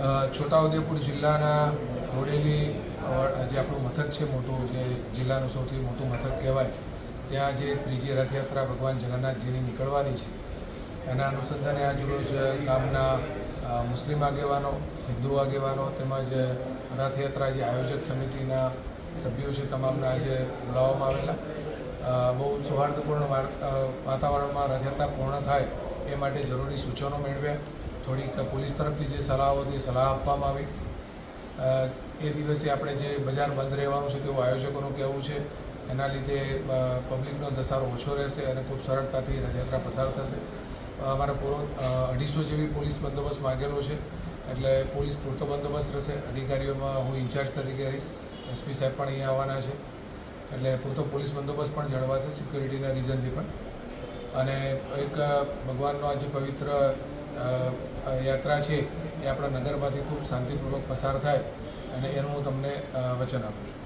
છોટાઉદેપુર જિલ્લાના બોડેલી જે આપણું મથક છે મોટું, જે જિલ્લાનું સૌથી મોટું મથક કહેવાય, ત્યાં જે ત્રીજી રથયાત્રા ભગવાન જગન્નાથજીની નીકળવાની છે, એના અનુસંધાને આજરોજ ગામના મુસ્લિમ આગેવાનો, હિન્દુ આગેવાનો તેમજ રથયાત્રા જે આયોજક સમિતિના સભ્યો છે તમામને આજે બોલાવવામાં આવેલા. બહુ સૌહાર્દપૂર્ણ વાતાવરણમાં રથયાત્રા પૂર્ણ થાય એ માટે જરૂરી સૂચનો મેળવ્યા. થોડીક પોલીસ તરફથી જે સલાહો હતી સલાહ આપવામાં આવી. એ દિવસે આપણે જે બજાર બંધ રહેવાનું છે તેવું આયોજકોનું કહેવું છે. એના લીધે પબ્લિકનો ધસારો ઓછો રહેશે અને ખૂબ સરળતાથી રથયાત્રા પસાર થશે. અમારે પૂરો 250 જેવી પોલીસ બંદોબસ્ત માગેલો છે, એટલે પોલીસ પૂરતો બંદોબસ્ત રહેશે. અધિકારીઓમાં હું ઇન્ચાર્જ તરીકે રહીશ, એસપી સાહેબ પણ અહીંયા આવવાના છે, એટલે પૂરતો પોલીસ બંદોબસ્ત પણ જળવાશે સિક્યુરિટીના રીઝનથી પણ. અને એક ભગવાનનો આ જે પવિત્ર યાત્રા છે એ આપણા નગરમાંથી ખૂબ શાંતિપૂર્વક પસાર થાય અને એનું હું તમને વચન આપું છું.